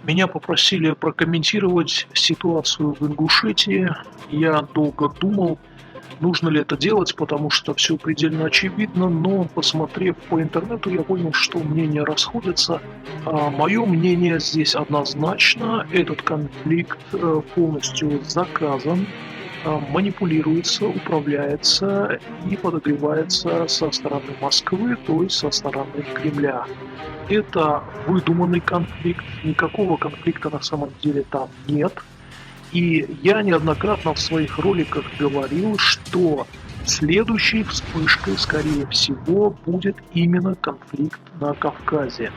Меня попросили прокомментировать ситуацию в Ингушетии. Я долго думал, нужно ли это делать, потому что все предельно очевидно, но посмотрев по интернету, я понял, что мнения расходятся. Мое мнение здесь однозначно. Этот конфликт полностью заказан, манипулируется, управляется и подогревается со стороны Москвы, то есть со стороны Кремля. Это выдуманный конфликт, никакого конфликта на самом деле там нет. И я неоднократно в своих роликах говорил, что следующей вспышкой, скорее всего, будет именно конфликт на Кавказе.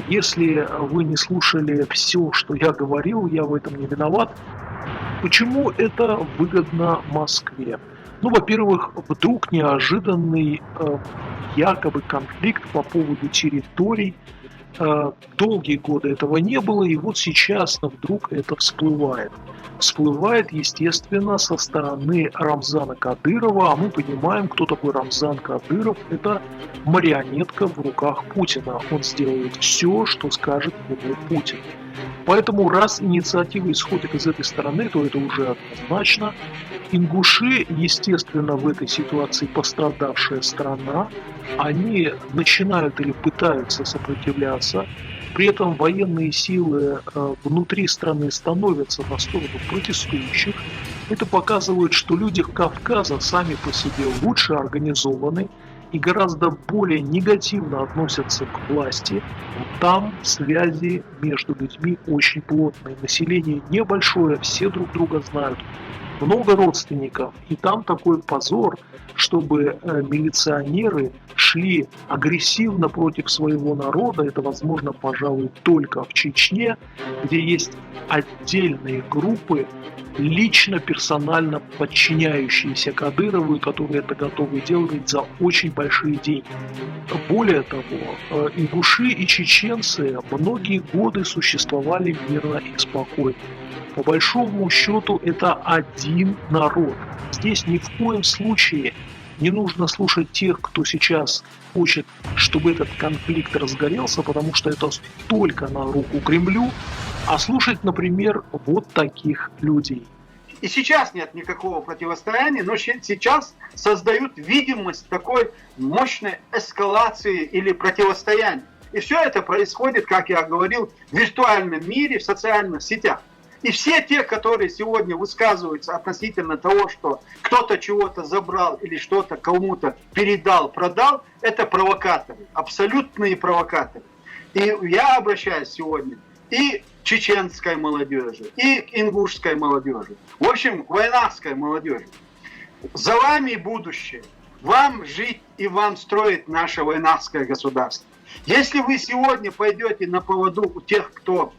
Если вы не слушали все, что я говорил, я в этом не виноват. Почему это выгодно Москве? Ну, во-первых, вдруг неожиданный якобы конфликт по поводу территорий. Долгие годы этого не было, и вот сейчас вдруг это всплывает. Всплывает, естественно, со стороны Рамзана Кадырова, а мы понимаем, кто такой Рамзан Кадыров. Это марионетка в руках Путина. Он сделает все, что скажет ему Путин. Поэтому раз инициатива исходит из этой стороны, то это уже однозначно. Ингуши, естественно, в этой ситуации пострадавшая страна. Они начинают или пытаются сопротивляться. При этом военные силы внутри страны становятся на сторону протестующих. Это показывает, что люди Кавказа сами по себе лучше организованы и гораздо более негативно относятся к власти. Там связи между людьми очень плотные. Население небольшое, все друг друга знают. Много родственников, и там такой позор, чтобы милиционеры шли агрессивно против своего народа. Это возможно, пожалуй, только в Чечне, где есть отдельные группы, лично, персонально подчиняющиеся Кадырову, которые это готовы делать за очень большие деньги. Более того, ингуши и чеченцы многие годы существовали мирно и спокойно. По большому счету это один народ. Здесь ни в коем случае не нужно слушать тех, кто сейчас хочет, чтобы этот конфликт разгорелся, потому что это только на руку Кремлю, а слушать, например, вот таких людей. И сейчас нет никакого противостояния, но сейчас создают видимость такой мощной эскалации или противостояния. И все это происходит, как я говорил, в виртуальном мире, в социальных сетях. И все те, которые сегодня высказываются относительно того, что кто-то чего-то забрал или что-то кому-то передал, продал, это провокаторы, абсолютные провокаторы. И я обращаюсь сегодня и к чеченской молодежи, и к ингушской молодежи, в общем, к войнавской молодежи. За вами будущее. Вам жить и вам строить наше войнавское государство. Если вы сегодня пойдете на поводу у тех, кто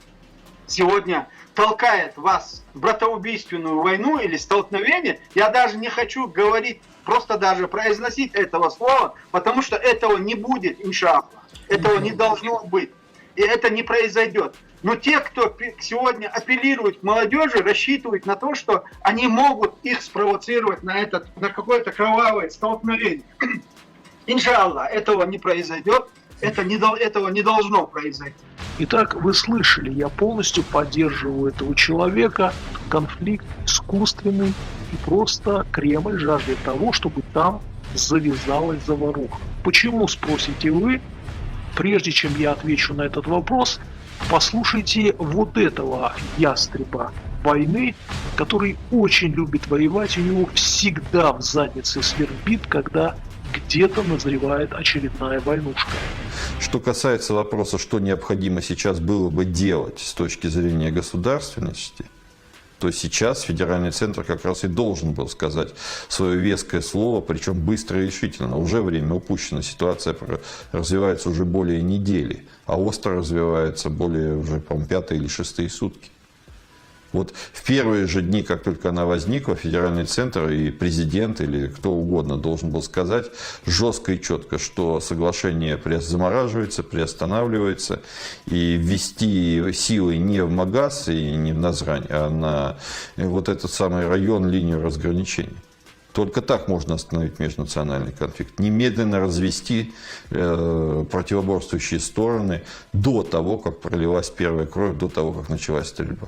сегодня толкает вас в братоубийственную войну или столкновение, я даже не хочу говорить, просто даже произносить этого слова, потому что этого не будет, иншаллах. Этого не должно быть. И это не произойдет. Но те, кто сегодня апеллирует к молодежи, рассчитывают на то, что они могут их спровоцировать на какое-то кровавое столкновение. Иншаллах, этого не произойдет. Этого не должно произойти. Итак, вы слышали, я полностью поддерживаю этого человека. Конфликт искусственный, и просто Кремль жаждет того, чтобы там завязалась заваруха. Почему, спросите вы? Прежде чем я отвечу на этот вопрос, послушайте вот этого ястреба войны, который очень любит воевать, у него всегда в заднице свербит, когда где-то назревает очередная войнушка. Что касается вопроса, что необходимо сейчас было бы делать с точки зрения государственности, то сейчас федеральный центр как раз и должен был сказать свое веское слово, причем быстро и решительно. Уже время упущено, ситуация развивается уже более недели, а остро развивается более уже, по-моему, 5-е или 6-е сутки. Вот в первые же дни, как только она возникла, федеральный центр и президент или кто угодно должен был сказать жестко и четко, что соглашение замораживается, приостанавливается, и ввести силы не в Магаз и не в Назрань, а на вот этот самый район, линию разграничения. Только так можно остановить межнациональный конфликт. Немедленно развести противоборствующие стороны до того, как пролилась первая кровь, до того, как началась стрельба.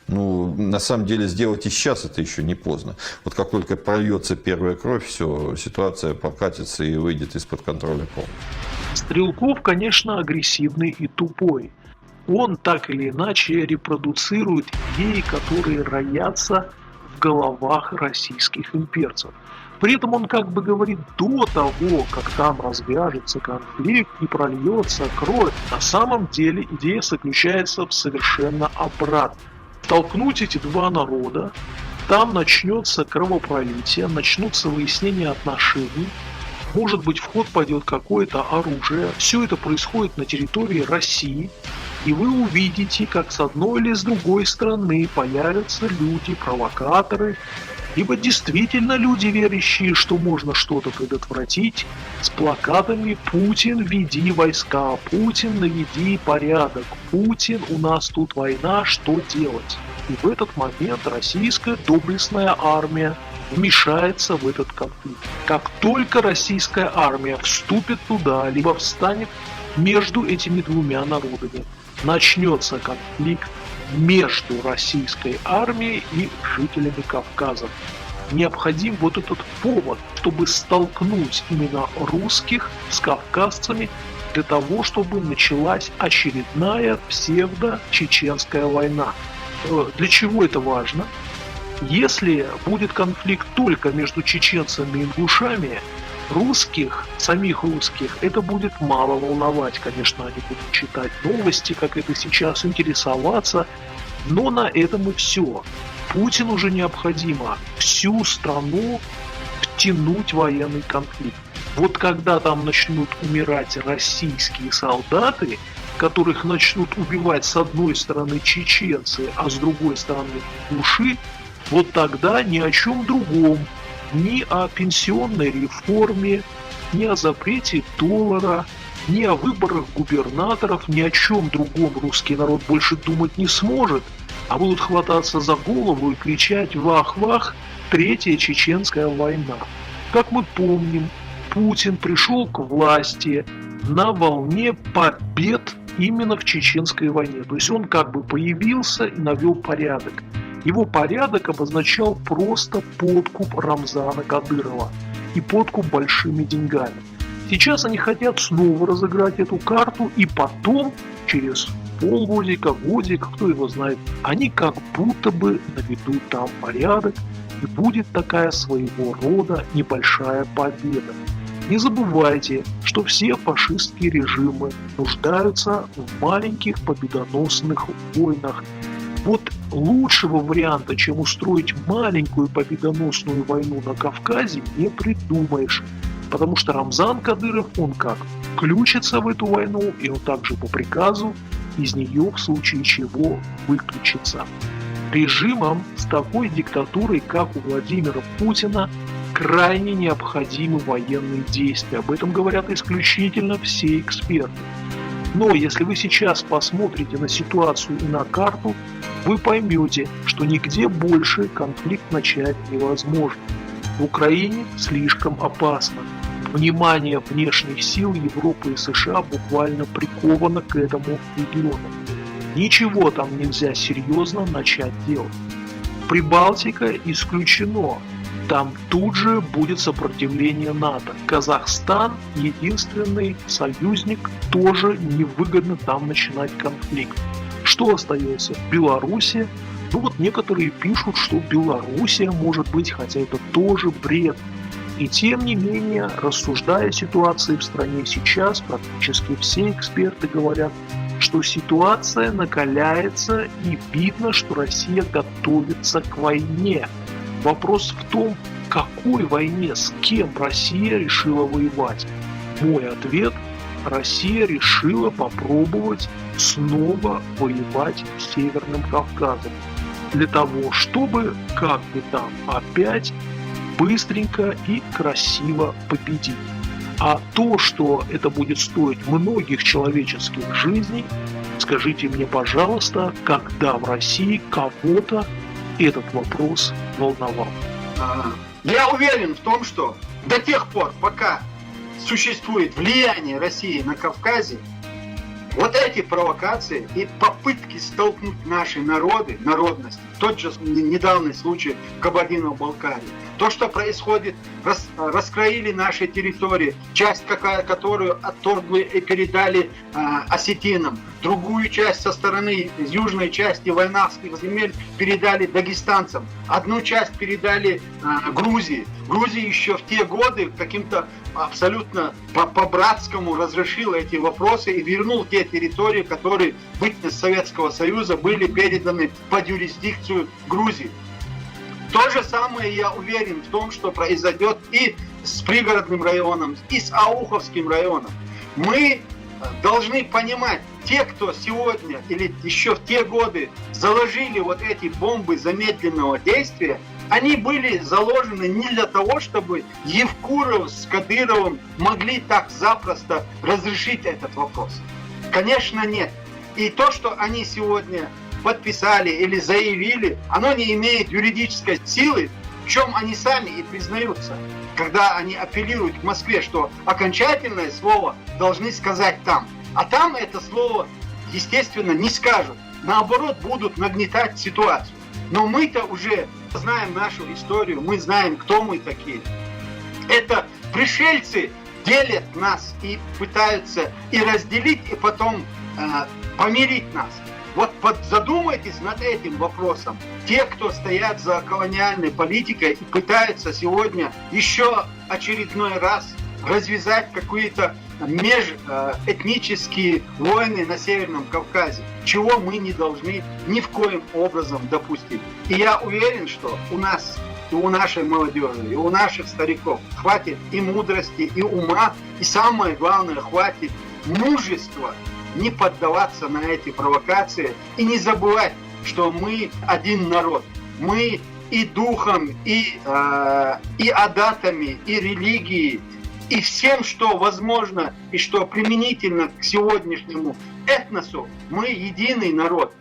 Ну, на самом деле, сделать и сейчас это еще не поздно. Вот как только прольется первая кровь, все, ситуация покатится и выйдет из-под контроля полностью. Стрелков, конечно, агрессивный и тупой. Он так или иначе репродуцирует идеи, которые роятся в головах российских имперцев. При этом он как бы говорит до того, как там развяжется конфликт и прольется кровь. На самом деле идея заключается в совершенно обратном. Столкнуть эти два народа, там начнется кровопролитие, начнутся выяснения отношений, может быть, в ход пойдет какое-то оружие. Все это происходит на территории России, и вы увидите, как с одной или с другой стороны появятся люди, провокаторы, либо действительно люди, верящие, что можно что-то предотвратить, с плакатами «Путин, веди войска», «Путин, наведи порядок», «Путин, у нас тут война, что делать?» И в этот момент российская доблестная армия вмешается в этот конфликт. Как только российская армия вступит туда, либо встанет между этими двумя народами, начнется конфликт между российской армией и жителями Кавказа. Необходим вот этот повод, чтобы столкнуть именно русских с кавказцами, для того, чтобы началась очередная псевдо-чеченская война. Для чего это важно? Если будет конфликт только между чеченцами и ингушами, русских, самих русских, это будет мало волновать. Конечно, они будут читать новости, как это сейчас, интересоваться, но на этом и все. Путину уже необходимо всю страну втянуть в военный конфликт. Вот когда там начнут умирать российские солдаты, которых начнут убивать с одной стороны чеченцы, а с другой стороны ингуши, вот тогда ни о чем другом, ни о пенсионной реформе, ни о запрете доллара, ни о выборах губернаторов, ни о чем другом русский народ больше думать не сможет, а будут хвататься за голову и кричать «Вах-вах! Третья чеченская война». Как мы помним, Путин пришел к власти на волне побед именно в чеченской войне. То есть он как бы появился и навел порядок. Его порядок обозначал просто подкуп Рамзана Кадырова и подкуп большими деньгами. Сейчас они хотят снова разыграть эту карту, и потом, через полгодика, годик, кто его знает, они как будто бы наведут там порядок, и будет такая своего рода небольшая победа. Не забывайте, что все фашистские режимы нуждаются в маленьких победоносных войнах. Вот лучшего варианта, чем устроить маленькую победоносную войну на Кавказе, не придумаешь. Потому что Рамзан Кадыров, он как включится в эту войну, и он также по приказу из нее в случае чего выключится. Режимам с такой диктатурой, как у Владимира Путина, крайне необходимы военные действия. Об этом говорят исключительно все эксперты. Но если вы сейчас посмотрите на ситуацию и на карту, вы поймете, что нигде больше конфликт начать невозможно. В Украине слишком опасно. Внимание внешних сил Европы и США буквально приковано к этому региону. Ничего там нельзя серьезно начать делать. Прибалтика исключено. Там тут же будет сопротивление НАТО. Казахстан, единственный союзник, тоже невыгодно там начинать конфликт. Что остается? Белоруссия. Ну вот некоторые пишут, что Белоруссия может быть, хотя это тоже бред. И тем не менее, рассуждая о ситуации в стране сейчас, практически все эксперты говорят, что ситуация накаляется и видно, что Россия готовится к войне. Вопрос в том, в какой войне, с кем Россия решила воевать. Мой ответ – Россия решила попробовать снова воевать с Северным Кавказом. Для того, чтобы, как бы там, опять быстренько и красиво победить. А то, что это будет стоить многих человеческих жизней, скажите мне, пожалуйста, когда в России кого-то этот вопрос волновал. Я уверен в том, что до тех пор, пока существует влияние России на Кавказе, вот эти провокации и попытки столкнуть наши народы, народности, тот же недавний случай в Кабардино-Балкарии, то, что происходит, раскроили наши территории, часть которую отторгли и передали осетинам, другую часть со стороны южной части войнавских земель передали дагестанцам, одну часть передали Грузии. Грузия еще в те годы каким-то абсолютно по-братскому разрешила эти вопросы и вернул те территории, которые в бытность Советского Союза были переданы под юрисдикцию Грузии. То же самое, я уверен в том, что произойдет и с пригородным районом, и с Ауховским районом. Мы должны понимать, те, кто сегодня или еще в те годы заложили вот эти бомбы замедленного действия, они были заложены не для того, чтобы Евкуров с Кадыровым могли так запросто разрешить этот вопрос. Конечно, нет. И то, что они сегодня подписали или заявили, оно не имеет юридической силы, в чем они сами и признаются, когда они апеллируют к Москве, что окончательное слово должны сказать там. А там это слово, естественно, не скажут. Наоборот, будут нагнетать ситуацию. Но мы-то уже знаем нашу историю, мы знаем, кто мы такие. Это пришельцы делят нас и пытаются и разделить, и потом помирить нас. Вот задумайтесь над этим вопросом. Те, кто стоят за колониальной политикой и пытаются сегодня еще очередной раз развязать какие-то межэтнические войны на Северном Кавказе, чего мы не должны ни в коем образом допустить. И я уверен, что у нас, и у нашей молодежи, и у наших стариков хватит и мудрости, и ума, и самое главное, хватит мужества не поддаваться на эти провокации и не забывать, что мы один народ. Мы и духом, и адатами, и религией, и всем, что возможно, и что применительно к сегодняшнему этносу, мы единый народ.